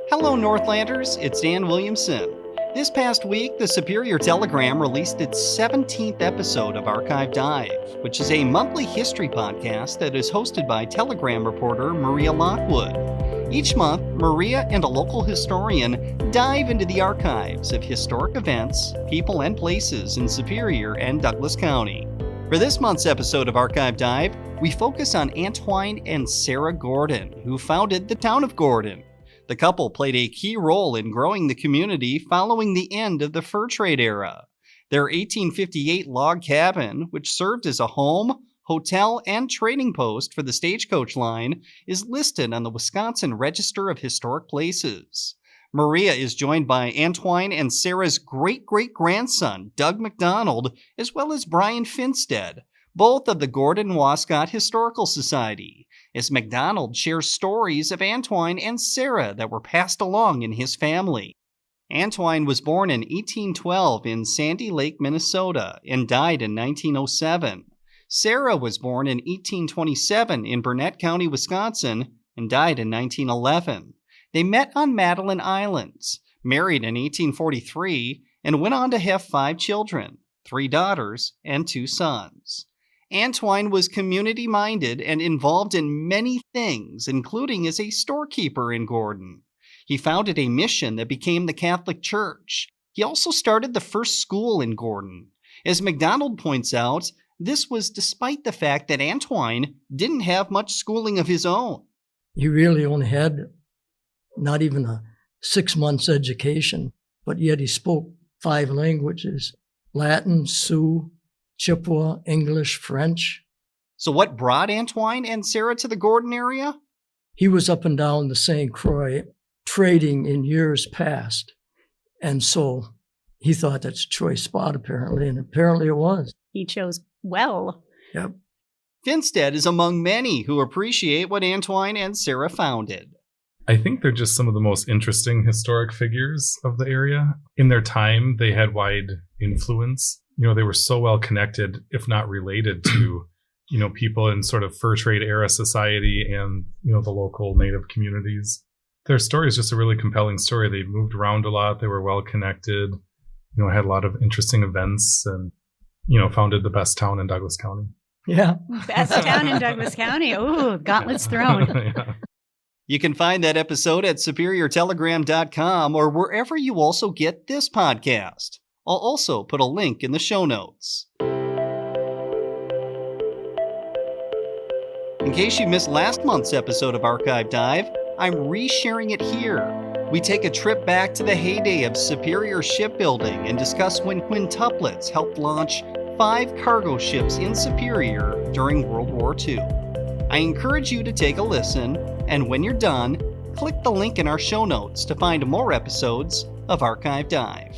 Hello, Northlanders. It's Dan Williamson. This past week, the Superior Telegram released its 17th episode of Archive Dive, which is a monthly history podcast that is hosted by Telegram reporter Maria Lockwood. Each month, Maria and a local historian dive into the archives of historic events, people, and places in Superior and Douglas County. For this month's episode of Archive Dive, we focus on Antoine and Sarah Gordon, who founded the town of Gordon. The couple played a key role in growing the community following the end of the fur trade era. Their 1858 log cabin, which served as a home, hotel, and trading post for the stagecoach line, is listed on the Wisconsin Register of Historic Places. Maria is joined by Antoine and Sarah's great-great-grandson, Doug MacDonald, as well as Brian Finstad, both of the Gordon-Wascott Historical Society, as MacDonald shares stories of Antoine and Sarah that were passed along in his family. Antoine was born in 1812 in Sandy Lake, Minnesota, and died in 1907. Sarah was born in 1827 in Burnett County, Wisconsin, and died in 1911. They met on Madeline Island, married in 1843, and went on to have 5 children, 3 daughters and 2 sons. Antoine was community-minded and involved in many things, including as a storekeeper in Gordon. He founded a mission that became the Catholic Church. He also started the first school in Gordon. As MacDonald points out, this was despite the fact that Antoine didn't have much schooling of his own. He really only had not even a 6 months education, but yet he spoke 5 languages: Latin, Sioux, Chippewa, English, French. So what brought Antoine and Sarah to the Gordon area? He was up and down the St. Croix trading in years past. And so he thought that's a choice spot, apparently, and apparently it was. He chose well. Yep. Finstad is among many who appreciate what Antoine and Sarah founded. I think they're just some of the most interesting historic figures of the area. In their time, they had wide influence. They were so well connected, if not related to, people in sort of fur trade era society and, the local native communities. Their story is just a really compelling story. They moved around a lot. They were well connected, had a lot of interesting events and, founded the best town in Douglas County. Yeah. Best town in Douglas County. Ooh, gauntlets thrown. Yeah. You can find that episode at superiortelegram.com or wherever you also get this podcast. I'll also put a link in the show notes. In case you missed last month's episode of Archive Dive, I'm resharing it here. We take a trip back to the heyday of Superior shipbuilding and discuss when quintuplets helped launch 5 cargo ships in Superior during World War II. I encourage you to take a listen, and when you're done, click the link in our show notes to find more episodes of Archive Dive.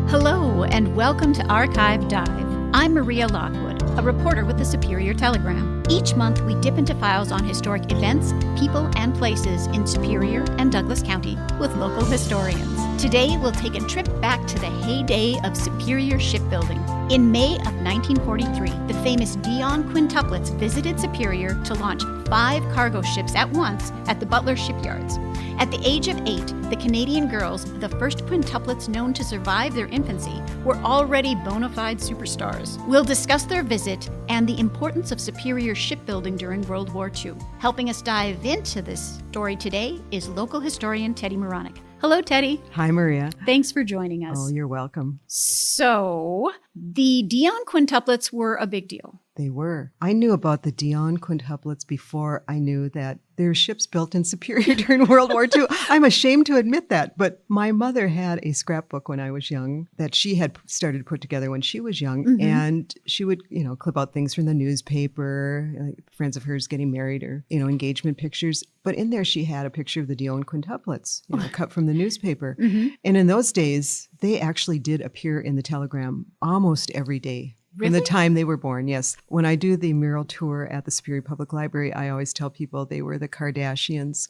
Hello, and welcome to Archive Dive. I'm Maria Lockwood, a reporter with the Superior Telegram. Each month, we dip into files on historic events, people, and places in Superior and Douglas County with local historians. Today, we'll take a trip back to the heyday of Superior shipbuilding. In May of 1943, the famous Dionne quintuplets visited Superior to launch 5 cargo ships at once at the Butler shipyards. At the age of 8, the Canadian girls, the first quintuplets known to survive their infancy, were already bona fide superstars. We'll discuss their visit and the importance of Superior shipbuilding during World War II. Helping us dive into this story today is local historian Teddy Moronic. Hello, Teddy. Hi, Maria. Thanks for joining us. Oh, you're welcome. So, the Dionne quintuplets were a big deal. They were. I knew about the Dionne quintuplets before I knew that there were ships built in Superior during World War II. I'm ashamed to admit that, but my mother had a scrapbook when I was young that she had started to put together when she was young, and she would, clip out things from the newspaper, like friends of hers getting married or, engagement pictures. But in there, she had a picture of the Dionne quintuplets, cut from the newspaper. And in those days, they actually did appear in the Telegram almost every day. From the time they were born, yes. When I do the mural tour at the Superior Public Library, I always tell people they were the Kardashians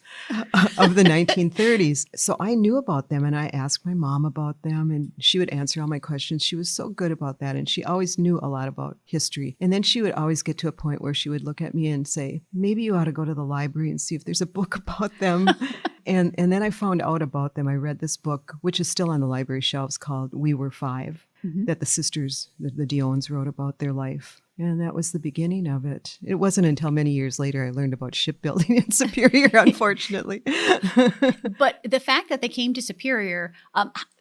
of the 1930s. So I knew about them, and I asked my mom about them, and she would answer all my questions. She was so good about that, and she always knew a lot about history. And then she would always get to a point where she would look at me and say, maybe you ought to go to the library and see if there's a book about them. And then I found out about them. I read this book, which is still on the library shelves, called We Were Five. That the sisters, the Dionnes, wrote about their life. And that was the beginning of it. It wasn't until many years later I learned about shipbuilding in Superior, unfortunately. But the fact that they came to Superior,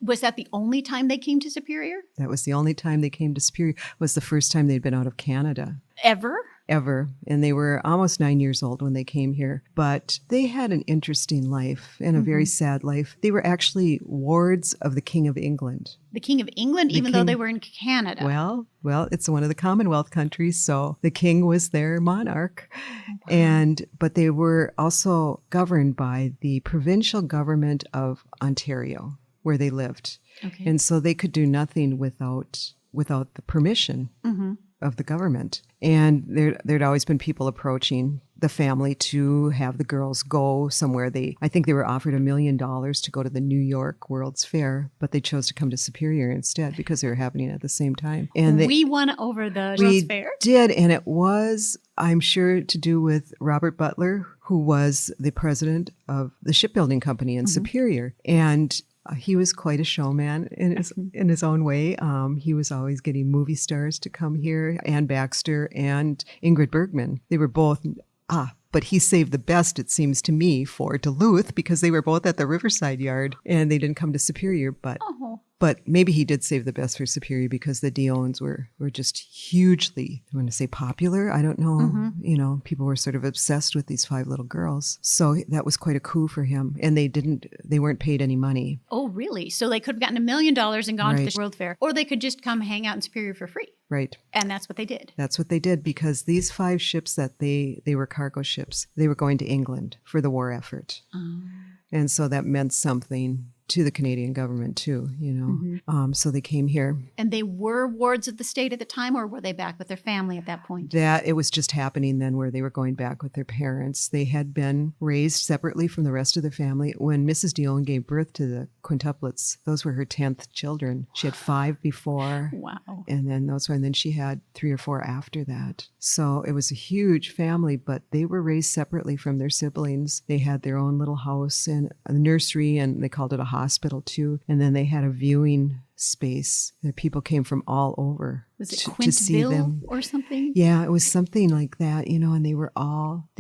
was that the only time they came to Superior? That was the only time they came to Superior. It was the first time they'd been out of Canada. Ever. And they were almost 9 years old when they came here. But they had an interesting life and a very sad life. They were actually wards of the King of England. The King of England, even though they were in Canada. Well, it's one of the Commonwealth countries, so the king was their monarch. But they were also governed by the provincial government of Ontario, where they lived. Okay. And so they could do nothing without the permission of the government. And there'd always been people approaching the family to have the girls go somewhere. I think they were offered $1 million to go to the New York World's Fair, but they chose to come to Superior instead because they were happening at the same time. And we won over the World's Fair? We did, and it was, I'm sure, to do with Robert Butler, who was the president of the shipbuilding company in Superior. And he was quite a showman in his own way. He was always getting movie stars to come here, Ann Baxter and Ingrid Bergman. They were both, but he saved the best, it seems to me, for Duluth because they were both at the Riverside Yard and they didn't come to Superior. But maybe he did save the best for Superior because the Dionnes were just hugely, I want to say popular. I don't know. You know, people were sort of obsessed with these 5 little girls. So that was quite a coup for him. And they weren't paid any money. Oh, really? So they could have gotten $1 million and gone to the World Fair, or they could just come hang out in Superior for free. Right. And that's what they did. That's what they did because these 5 ships that they were cargo ships, they were going to England for the war effort. And so that meant something to the Canadian government too, you know. So they came here. And they were wards of the state at the time, or were they back with their family at that point? That it was just happening then where they were going back with their parents. They had been raised separately from the rest of their family. When Mrs. Dionne gave birth to the quintuplets, those were her 10th children. She had 5 before. Wow. And then she had 3 or 4 after that. So it was a huge family, but they were raised separately from their siblings. They had their own little house and a nursery, and they called it a hospital too. And then they had a viewing space that people came from all over to see them. Was it Quintville or something? Yeah, it was something like that, you know, and they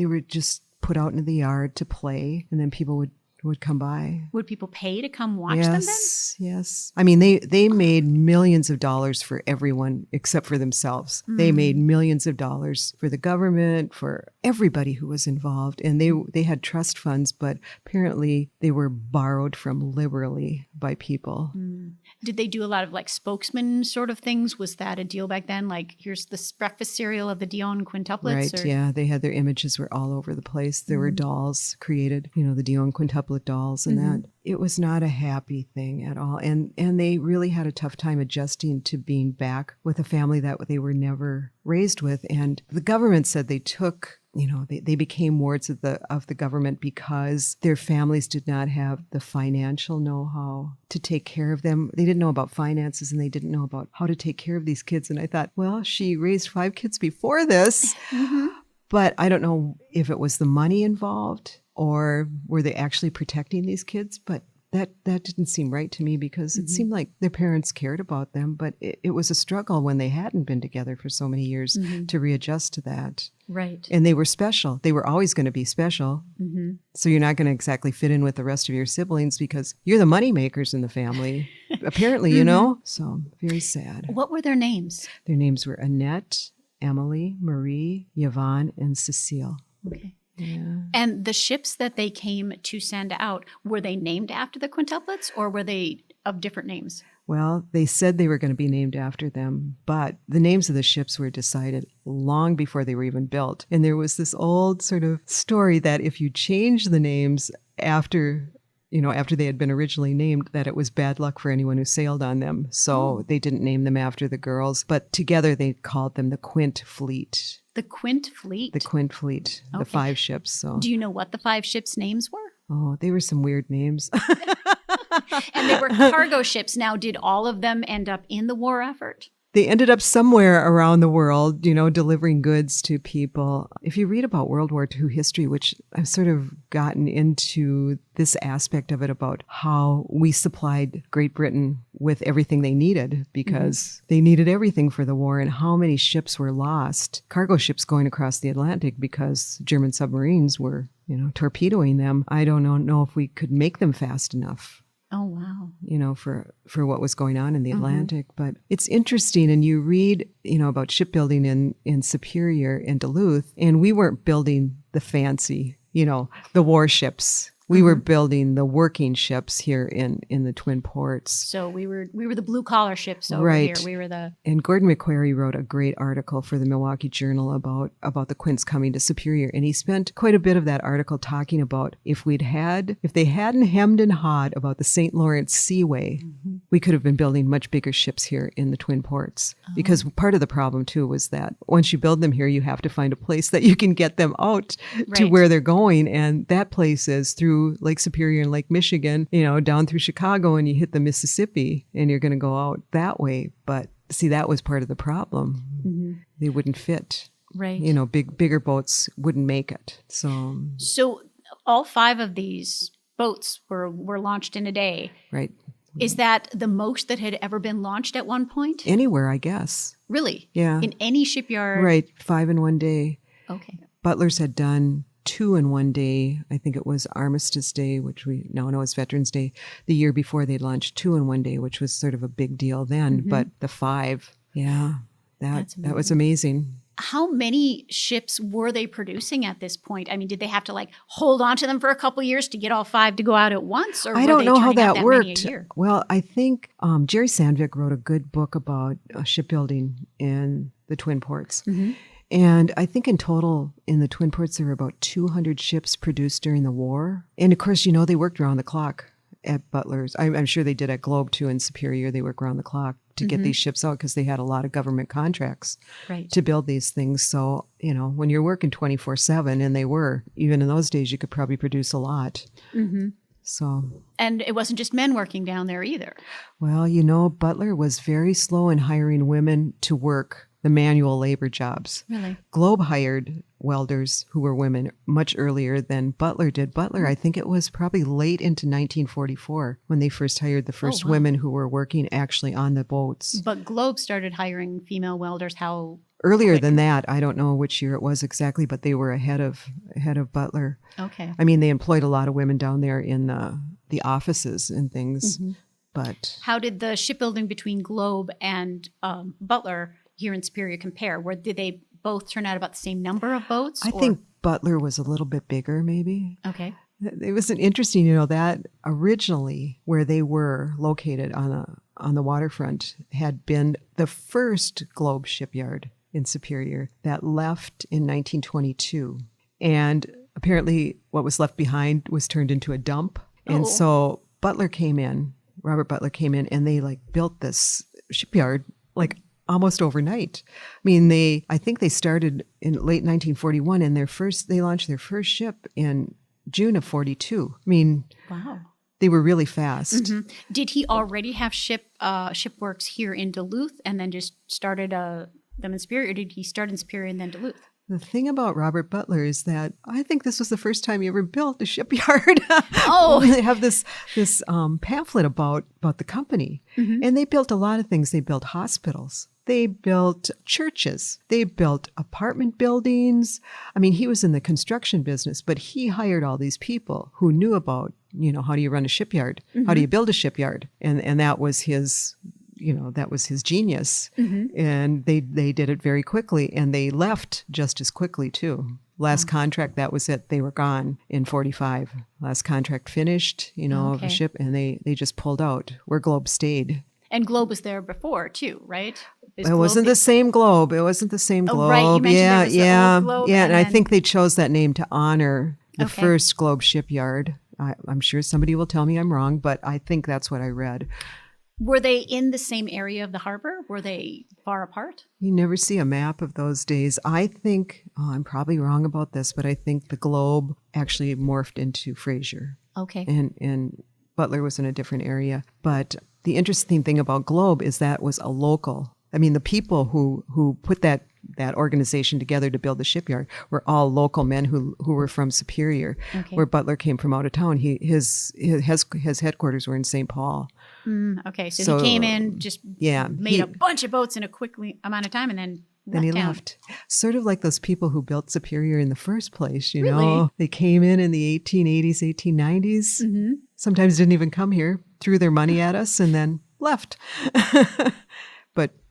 were just put out into the yard to play, and then people would come by. Would people pay to come watch them then? Yes. I mean, they made millions of dollars for everyone except for themselves. They made millions of dollars for the government, for everybody who was involved. And they had trust funds, but apparently they were borrowed from liberally by people. Did they do a lot of like spokesman sort of things? Was that a deal back then? Like, here's the breakfast cereal of the Dionne quintuplets? Right, yeah. They had their images were all over the place. There were dolls created, you know, the Dionne quintuplet dolls and that. It was not a happy thing at all. And they really had a tough time adjusting to being back with a family that they were never raised with. And the government said they took, you know, they became wards of the government because their families did not have the financial know-how to take care of them. They didn't know about finances and they didn't know about how to take care of these kids. And I thought, well, she raised 5 kids before this, but I don't know if it was the money involved or were they actually protecting these kids? But that didn't seem right to me because it seemed like their parents cared about them, but it was a struggle when they hadn't been together for so many years to readjust to that. Right. And they were special. They were always going to be special. So you're not going to exactly fit in with the rest of your siblings because you're the money makers in the family, apparently, you know? So very sad. What were their names? Their names were Annette, Emily, Marie, Yvonne, and Cecile. Okay. Yeah. And the ships that they came to send out, were they named after the quintuplets or were they of different names? Well, they said they were going to be named after them, but the names of the ships were decided long before they were even built. And there was this old sort of story that if you change the names after after they had been originally named, that it was bad luck for anyone who sailed on them. So they didn't name them after the girls, but together they called them the Quint Fleet. The Quint Fleet? The Quint Fleet, Okay. the 5 ships. So. Do you know what the 5 ships' names were? Oh, they were some weird names. And they were cargo ships. Now, did all of them end up in the war effort? They ended up somewhere around the world, delivering goods to people. If you read about World War II history, which I've sort of gotten into this aspect of it about how we supplied Great Britain with everything they needed because they needed everything for the war, and how many ships were lost, cargo ships going across the Atlantic because German submarines were, torpedoing them. I don't know if we could make them fast enough. Oh, wow. For what was going on in the Atlantic. But it's interesting. And you read, about shipbuilding in Superior and Duluth, and we weren't building the fancy, the warships. We were building the working ships here in the Twin Ports. So we were the blue collar ships over Right. here. We were the And Gordon McQuarrie wrote a great article for the Milwaukee Journal about the Quints coming to Superior, and he spent quite a bit of that article talking about if they hadn't hemmed and hawed about the St. Lawrence Seaway, we could have been building much bigger ships here in the Twin Ports. Because part of the problem too was that once you build them here, you have to find a place that you can get them out to Right. where they're going, and that place is through Lake Superior and Lake Michigan, down through Chicago, and you hit the Mississippi, and you're going to go out that way. But see, that was part of the problem. They wouldn't fit. right. Bigger boats wouldn't make it. So all 5 of these boats were launched in a day. Right. Is that the most that had ever been launched at one point? Anywhere, I guess. Really? Yeah. In any shipyard? Right. 5 in one day. Okay. Butler's had done 2 in one day. I think it was Armistice Day, which we now know is Veterans Day. The year before they'd launched 2 in one day, which was sort of a big deal then. But the 5, that was amazing. How many ships were they producing at this point? I mean, did they have to hold on to them for a couple years to get all 5 to go out at once? Or I were don't they know how turning out that many a worked. year? Well, I think Jerry Sandvik wrote a good book about shipbuilding in the Twin Ports. And I think in total in the Twin Ports, there were about 200 ships produced during the war. And of course, they worked around the clock at Butler's. I'm sure they did at Globe too in Superior. They work around the clock to get these ships out because they had a lot of government contracts Right. to build these things. So, when you're working 24/7, and they were, even in those days, you could probably produce a lot. So, And it wasn't just men working down there either. well, Butler was very slow in hiring women to work the manual labor jobs. Really? Globe hired welders who were women much earlier than Butler did. Butler, I think it was probably late into 1944 when they first hired the first wow. women who were working actually on the boats. But Globe started hiring female welders how? Earlier than that, I don't know which year it was exactly, but they were ahead of Butler. Okay. I mean, they employed a lot of women down there in the offices and things. But How did the shipbuilding between Globe and Butler here in Superior compare? Did they both turn out about the same number of boats? I think Butler was a little bit bigger, maybe. Okay. It was interesting, that originally where they were located on the waterfront had been the first Globe shipyard in Superior that left in 1922. And apparently what was left behind was turned into a dump. And so Robert Butler came in, and they built this shipyard almost overnight. I mean, I think they started in late 1941, and they launched their first ship in June of 42. I mean, Wow. they were really fast. Did he already have shipworks here in Duluth and then just started them in Superior, or did he start in Superior and then Duluth? The thing about Robert Butler is that I think this was the first time he ever built a shipyard. Oh. They have this pamphlet about the company. And they built a lot of things. They built hospitals. They built churches. They built apartment buildings. I mean, he was in the construction business, but he hired all these people who knew about, how do you run a shipyard? How do you build a shipyard? And that was his genius. And they did it very quickly, and they left just as quickly too. Last contract, that was it. They were gone in 45. Last contract finished, of a ship, and they just pulled out where Globe stayed. And Globe was there before too, right? It wasn't the same Globe. It wasn't the same Globe. Oh, right. You mentioned there was the old Globe, yeah. and And I then- think they chose that name to honor the Okay. first Globe shipyard. I'm sure somebody will tell me I'm wrong, but I think that's what I read. Were they in the same area of the harbor? Were they far apart? You never see a map of those days. I think, I'm probably wrong about this, but I think the Globe actually morphed into Fraser. Okay. And Butler was in a different area. But the interesting thing about Globe is that was a local. I mean, the people who put that organization together to build the shipyard were all local men who were from Superior, Okay. where Butler came from out of town. His headquarters were in St. Paul. Okay, so he came in, just made a bunch of boats in a quick amount of time, and then he town. left. Sort of like those people who built Superior in the first place, you Really? know. They came in the 1880s, 1890s. Mm-hmm. Sometimes didn't even come here, threw their money at us, and then left.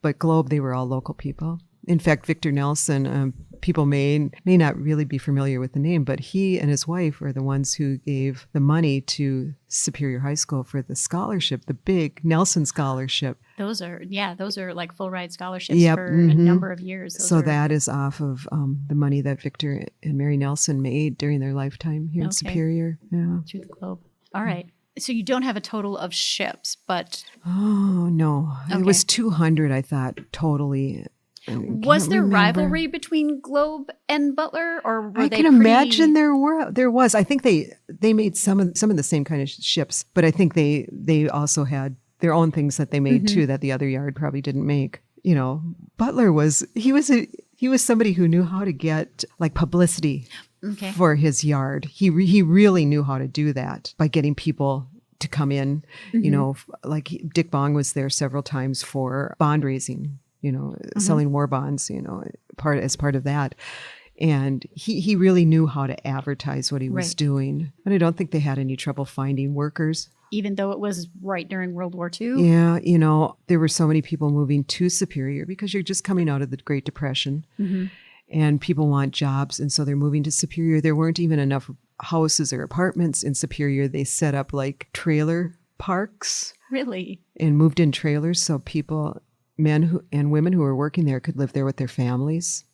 But Globe, they were all local people. In fact, Victor Nelson, people may not really be familiar with the name, but he and his wife are the ones who gave the money to Superior High School for the scholarship, the big Nelson Scholarship. Those are like full ride scholarships Yep, for a number of years. Those So are- that is off of the money that Victor and Mary Nelson made during their lifetime here in Okay. Superior. Yeah. through the globe. All right. So you don't have a total of ships, but Oh, no. Okay. It was 200, I thought, totally. was there rivalry between Globe and Butler, or were I they can pretty- imagine there was. I think they made some of the same kind of ships, but I think they also had their own things that they made too that the other yard probably didn't make. You know, Butler was somebody who knew how to get like publicity Okay. for his yard. He really knew how to do that by getting people to come in. You know, like Dick Bong was there several times for bond raising. You know, selling war bonds. You know, as part of that. And he really knew how to advertise what he was Right. doing. And I don't think they had any trouble finding workers. Even though it was right during World War II? Yeah, you know, there were so many people moving to Superior because you're just coming out of the Great Depression and people want jobs. And so they're moving to Superior. There weren't even enough houses or apartments in Superior. They set up like trailer parks Really? and moved in trailers so people, men and women who were working there could live there with their families.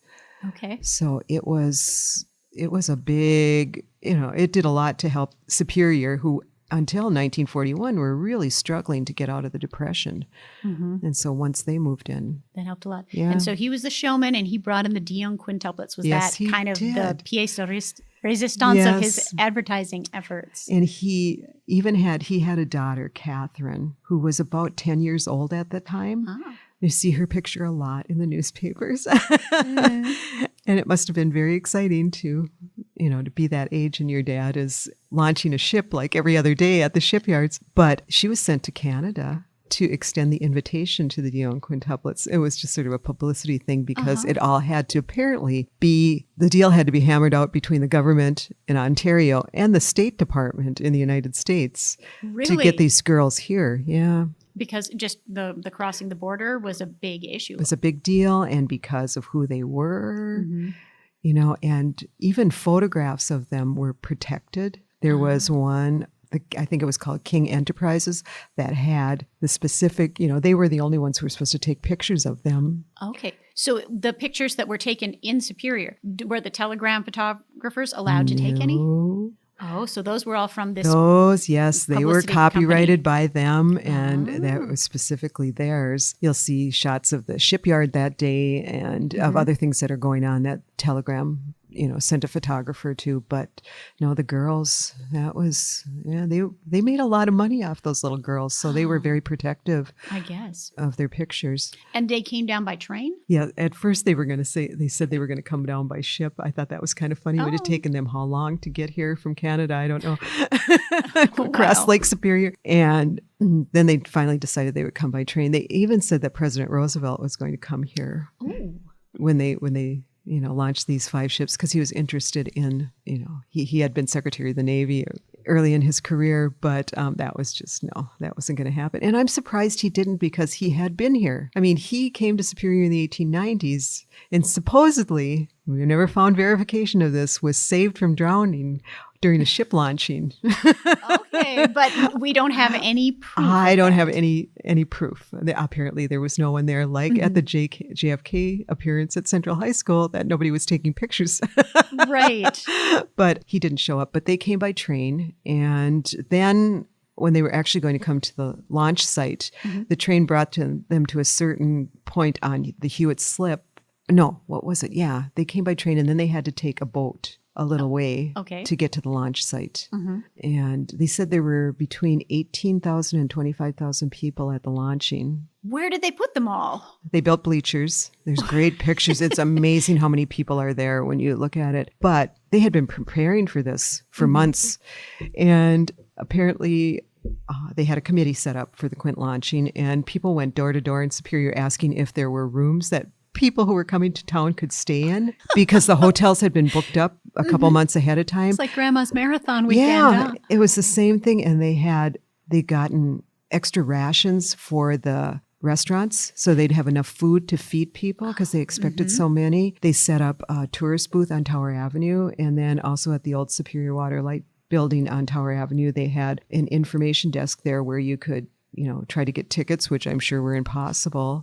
Okay. So it was a big, you know, it did a lot to help Superior, who until 1941 were really struggling to get out of the Depression. And so once they moved in. That helped a lot. Yeah. And so he was the showman, and he brought in the Dionne quintuplets. Was Yes, that he kind of the did. pièce de résistance of his Yes. advertising efforts? And he had a daughter, Catherine, who was about 10 years old at the time. Ah. You see her picture a lot in the newspapers. And it must have been very exciting to be that age, and your dad is launching a ship like every other day at the shipyards. But she was sent to Canada to extend the invitation to the Dionne quintuplets. It was just sort of a publicity thing because it all had to apparently the deal had to be hammered out between the government in Ontario and the State Department in the United States to Really? get these girls here. Yeah. Because just the crossing the border was a big issue. It was a big deal, and because of who they were, Mm-hmm. and even photographs of them were protected. There was one, I think it was called King Enterprises, that had the specific, they were the only ones who were supposed to take pictures of them. Okay. So the pictures that were taken in Superior, were the telegram photographers allowed to take any? No. Oh, so those were all from this. Those, yes, they were publicity copyrighted by them, and that was specifically theirs. You'll see shots of the shipyard that day and of other things that are going on that Telegram, sent a photographer to. But no, the girls, that was, they made a lot of money off those little girls, so they were very protective I guess. of their pictures. And they came down by train? Yeah, at first they said they were going to come down by ship. I thought that was kind of funny. It would have Oh. taken them how long to get here from Canada? I don't know. Across Wow. Lake Superior. And then they finally decided they would come by train. They even said that President Roosevelt was going to come here Ooh. when they launched these 5 ships, because he was interested in, he had been Secretary of the Navy early in his career, but that wasn't going to happen. And I'm surprised he didn't, because he had been here. I mean, he came to Superior in the 1890s and supposedly we never found verification of this, was saved from drowning during a ship launching. Okay, but we don't have any proof. I don't have any proof. Apparently, there was no one there, like at the JFK appearance at Central High School, that nobody was taking pictures. Right. But he didn't show up. But they came by train. And then when they were actually going to come to the launch site, the train brought them to a certain point on the Hewitt Slip. No, what was it? Yeah, they came by train, and then they had to take a boat a little way to get to the launch site. And they said there were between 18,000 and 25,000 people at the launching. Where did they put them all? They built bleachers. There's great pictures. It's amazing how many people are there when you look at it. But they had been preparing for this for months. And apparently they had a committee set up for the Quint launching, and people went door to door in Superior asking if there were rooms that people who were coming to town could stay in, because the hotels had been booked up a couple months ahead of time. It's like Grandma's marathon weekend. Yeah, it was the same thing. And they'd gotten extra rations for the restaurants, so they'd have enough food to feed people because they expected so many. They set up a tourist booth on Tower Avenue, and then also at the old Superior Water Light building on Tower Avenue, they had an information desk there where you could, try to get tickets, which I'm sure were impossible,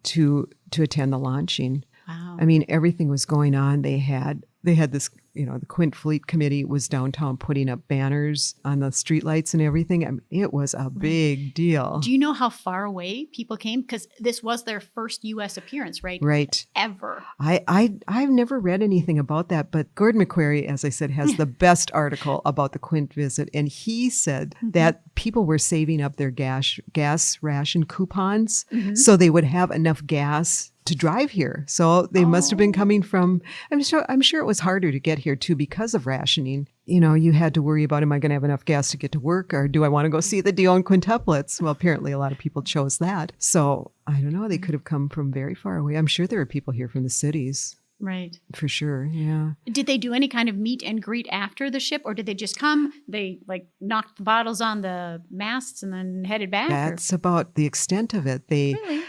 to attend the launching. Wow. I mean, everything was going on. They had this, the Quint Fleet Committee was downtown putting up banners on the streetlights and everything. I mean, it was a big deal. Do you know how far away people came? Because this was their first U.S. appearance, right? Right. Ever. I've never read anything about that, but Gordon McQuarrie, as I said, has the best article about the Quint visit. And he said that people were saving up their gas ration coupons so they would have enough gas to drive here. So they must have been coming from, I'm sure it was harder to get here too because of rationing. You had to worry about, am I going to have enough gas to get to work, or do I want to go see the Dionne quintuplets? Well, apparently a lot of people chose that. So I don't know. They could have come from very far away. I'm sure there were people here from the cities. Right. For sure. Yeah. Did they do any kind of meet and greet after the ship, or did they just come? They knocked the bottles on the masts and then headed back? That's about the extent of it. Really?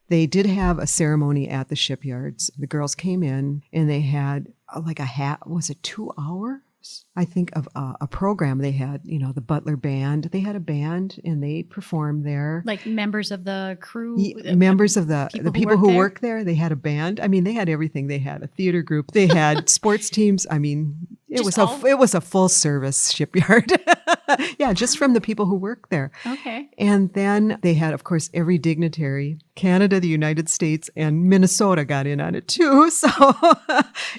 They did have a ceremony at the shipyards. The girls came in and they had was it 2 hours? I think of a program. They had, the Butler Band. They had a band and they performed there. Like members of the crew? Members of the people who work there. They had a band. I mean, they had everything. They had a theater group. They had sports teams. I mean, it was a full service shipyard. Yeah, just from the people who work there. Okay. And then they had, of course, every dignitary. Canada, the United States, and Minnesota got in on it too. So,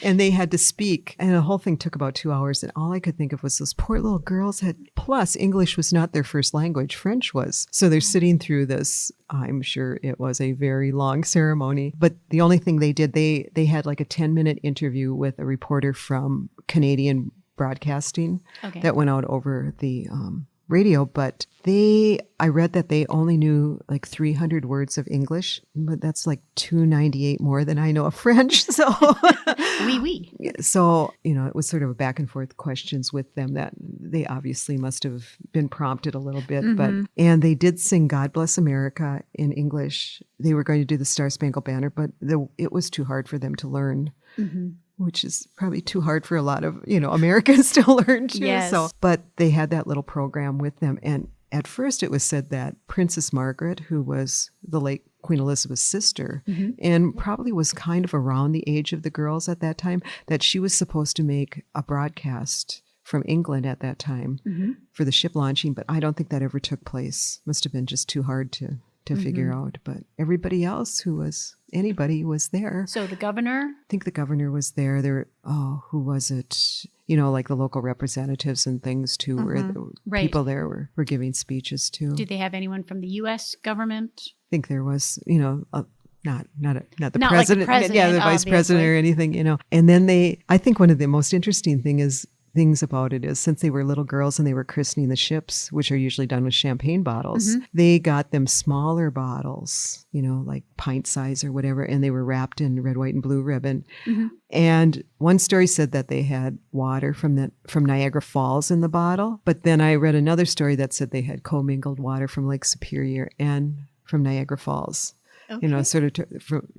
and they had to speak. And the whole thing took about 2 hours. And all I could think of was those poor little girls plus English was not their first language, French was. So they're sitting through this. I'm sure it was a very long ceremony. But the only thing they did, they had like a 10-minute interview with a reporter from Canadian Broadcasting that went out over the radio, but I read that they only knew like 300 words of English, but that's like 298 more than I know of French. So, oui. So, it was sort of a back and forth questions with them that they obviously must have been prompted a little bit, and they did sing God Bless America in English. They were going to do the Star Spangled Banner, but it was too hard for them to learn. Which is probably too hard for a lot of, Americans to learn too. Yes. So, but they had that little program with them. And at first it was said that Princess Margaret, who was the late Queen Elizabeth's sister, and probably was kind of around the age of the girls at that time, that she was supposed to make a broadcast from England at that time for the ship launching. But I don't think that ever took place. Must have been just too hard to figure out. But everybody else anybody was there. So the governor? I think the governor was there. Who was it? Like the local representatives and things too, where people there were giving speeches too. Did they have anyone from the U.S. government? I think there was, not the president. Like the president, yeah, the vice president or anything, And then I think one of the most interesting things about it is, since they were little girls and they were christening the ships, which are usually done with champagne bottles, they got them smaller bottles, like pint size or whatever, and they were wrapped in red, white, and blue ribbon. And one story said that they had water from Niagara Falls in the bottle, but then I read another story that said they had commingled water from Lake Superior and from Niagara Falls. Okay. Sort of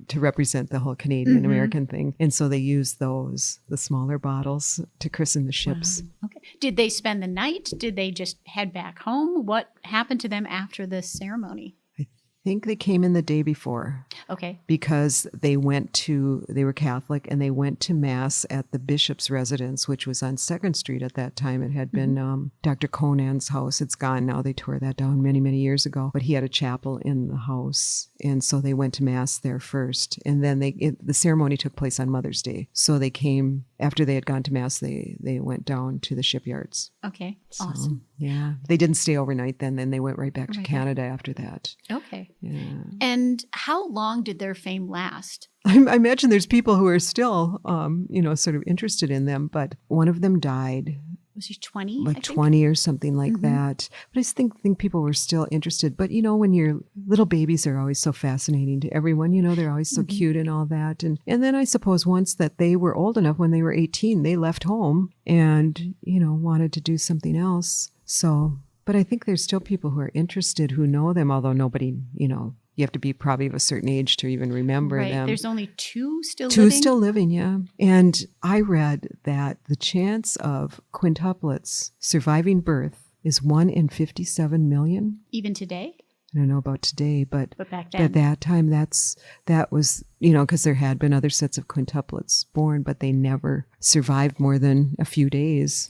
to represent the whole Canadian American thing. And so they used the smaller bottles to christen the ships. Wow. Okay. Did they spend the night? Did they just head back home? What happened to them after this ceremony? I think they came in the day before. Okay. Because they were Catholic, and they went to Mass at the bishop's residence, which was on 2nd Street at that time. It had been Dr. Conan's house. It's gone now. They tore that down many, many years ago. But he had a chapel in the house. And so they went to Mass there first. And then the ceremony took place on Mother's Day. So they came, after they had gone to Mass, they went down to the shipyards. Okay. So, awesome. Yeah. They didn't stay overnight then. Then they went right back to Canada after that. Okay. Yeah. And how long did their fame last? I imagine there's people who are still, sort of interested in them, but one of them died. Was he 20? Like 20 or something like that. But I just think people were still interested. But, when your little babies are always so fascinating to everyone, they're always so cute and all that. And then I suppose once that they were old enough, when they were 18, they left home and, wanted to do something else. So, but I think there's still people who are interested who know them, although nobody, you have to be probably of a certain age to even remember them. There's only two living? Two still living, yeah. And I read that the chance of quintuplets surviving birth is 1 in 57 million. Even today? I don't know about today, but back then, at that time, that was, because there had been other sets of quintuplets born, but they never survived more than a few days.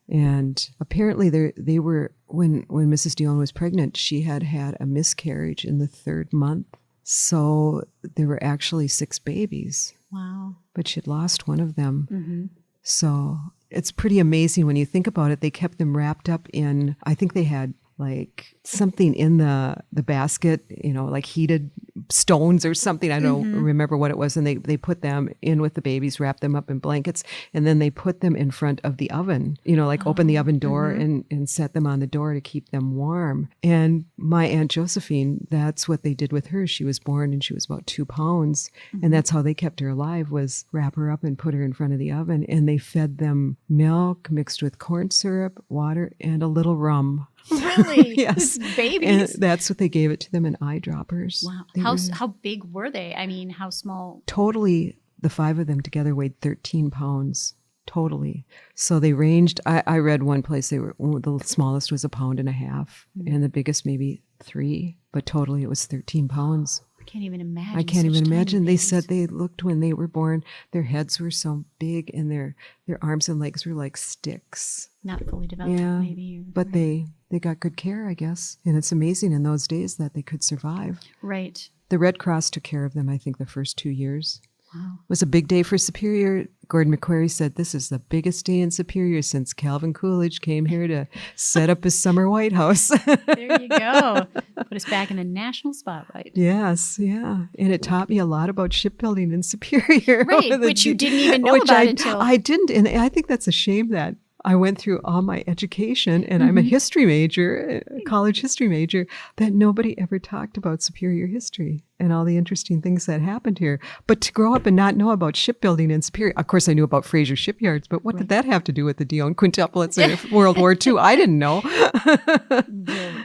And apparently they were, when Mrs. Dionne was pregnant, she had a miscarriage in the 3rd month. So there were actually 6 babies. Wow. But she'd lost one of them. So it's pretty amazing when you think about it. They kept them wrapped up in, I think they had like something in the basket, like heated stones or something. I don't remember what it was. And they put them in with the babies, wrapped them up in blankets, and then they put them in front of the oven, open the oven door and set them on the door to keep them warm. And my Aunt Josephine, that's what they did with her. She was born and she was about 2 pounds. And that's how they kept her alive, was wrap her up and put her in front of the oven. And they fed them milk mixed with corn syrup, water, and a little rum. Really? Yes. Babies. And that's what they gave it to them in eyedroppers. Wow. How big were they? I mean, how small? Totally, the 5 of them together weighed 13 pounds. Totally. So they ranged, I read one place the smallest was 1.5 pounds and the biggest maybe 3, but totally it was 13 pounds. I can't even imagine. I can't even imagine. They said they looked when they were born, their heads were so big and their arms and legs were like sticks. Not fully developed, maybe. But they got good care, I guess. And it's amazing in those days that they could survive. Right. The Red Cross took care of them, I think, the first 2 years. Wow. It was a big day for Superior. Gordon McQuarrie said, "This is the biggest day in Superior since Calvin Coolidge came here to set up his summer White House." There you go. Put us back in the national spotlight. Yes, yeah. And it taught me a lot about shipbuilding in Superior. Right, which you didn't even know about until... I didn't, and I think that's a shame that I went through all my education, and I'm a history major, a college history major, that nobody ever talked about Superior history and all the interesting things that happened here. But to grow up and not know about shipbuilding in Superior, of course I knew about Fraser shipyards, but what did that have to do with the Dionne quintuplets in World War II? I didn't know.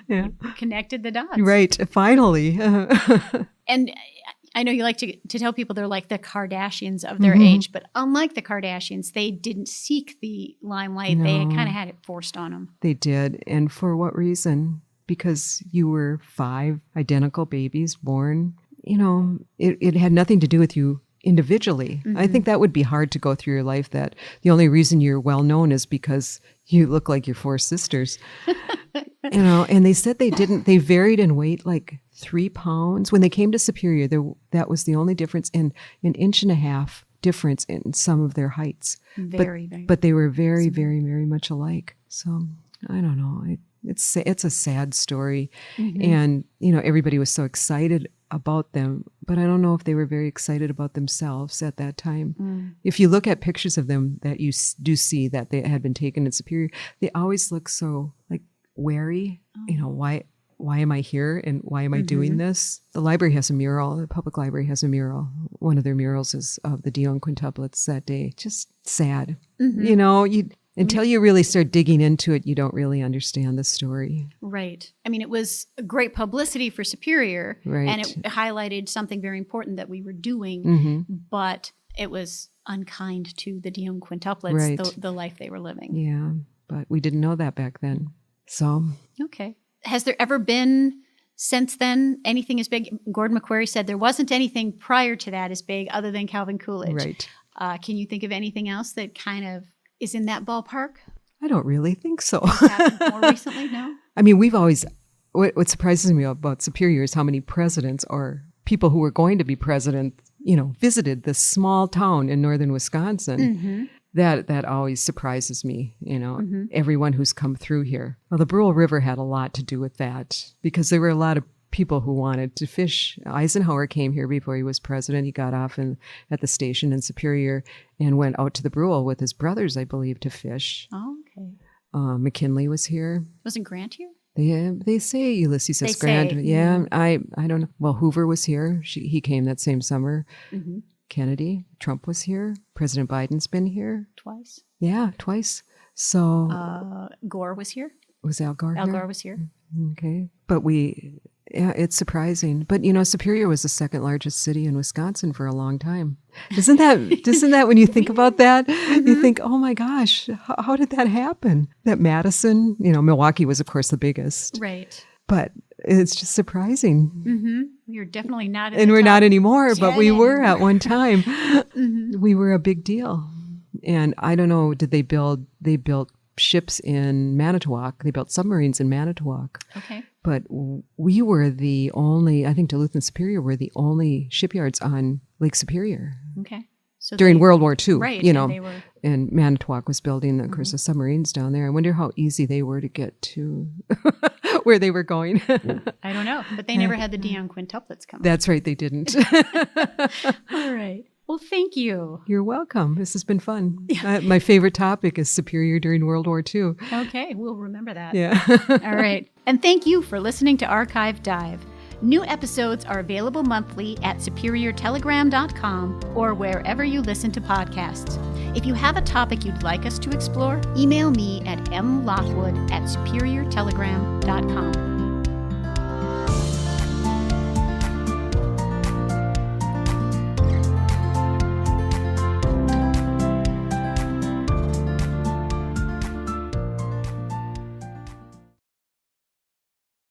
You connected the dots. Right, finally. And I know you like to tell people they're like the Kardashians of their age, but unlike the Kardashians, they didn't seek the limelight. No. They kind of had it forced on them. They did. And for what reason? Because you were 5 identical babies born. It had nothing to do with you individually. I think that would be hard to go through your life, that the only reason you're well known is because you look like your 4 sisters. And they said they varied in weight like 3 pounds. When they came to Superior, that was the only difference, in 1.5 inches difference in some of their heights. But they were very, very, very much alike. So I don't know. It's a sad story. And, everybody was so excited about them, but I don't know if they were very excited about themselves at that time. If you look at pictures of them that you do see that they had been taken in Superior, they always look so like wary. Why am I here and why am I doing this? The library has a mural. The public library has a mural. One of their murals is of the Dionne quintuplets that day. Just sad. Until you really start digging into it, you don't really understand the story. Right. I mean, it was great publicity for Superior, Right. and it highlighted something very important that we were doing, Mm-hmm. but it was unkind to the Dionne quintuplets, Right. the life they were living. Yeah, but we didn't know that back then. So, Okay. Has there ever been, since then, anything as big? Gordon McQuarrie said there wasn't anything prior to that as big other than Calvin Coolidge. right. Can you think of anything else that kind of is in that ballpark? I don't really think so. Happened more recently? No? I mean, we've always, what surprises me about Superior is how many presidents or people who were going to be president, visited this small town in northern Wisconsin. Mm-hmm. That always surprises me, everyone who's come through here. Well, the Brule River had a lot to do with that because there were a lot of people who wanted to fish. Eisenhower came here before he was president. He got off at the station in Superior and went out to the Brule with his brothers, I believe, to fish. Oh, okay. McKinley was here. Wasn't Grant here? They say Ulysses S. They Grant. say, yeah, I don't know. Well, Hoover was here. He came that same summer. Mm-hmm. Kennedy, Trump was here. President Biden's been here. Twice. Yeah, twice. So Gore was here. was Al Gore Al here? Gore was here. Okay, but it's surprising. But Superior was the second largest city in Wisconsin for a long time. Isn't that when you think about that, you think, oh my gosh, how did that happen? That Madison, Milwaukee was of course the biggest, Right. but it's just surprising. Mm-hmm. We are definitely not in And the we're top not anymore, but 10 we were anymore. at one time. Mm-hmm. We were a big deal. And I don't know, they built ships in Manitowoc. They built submarines in Manitowoc. Okay. But we were the only, I think Duluth and Superior were the only shipyards on Lake Superior Okay. So during World War II. Right. And they were. And Manitowoc was building, of course, the submarines down there. I wonder how easy they were to get to where they were going. I don't know, but they never had the Dionne quintuplets come. That's right, they didn't. All right. Well, thank you. You're welcome. This has been fun. My favorite topic is Superior during World War II. Okay, we'll remember that. Yeah. All right. And thank you for listening to Archive Dive. New episodes are available monthly at superiortelegram.com or wherever you listen to podcasts. If you have a topic you'd like us to explore, email me at mlockwood@superiortelegram.com.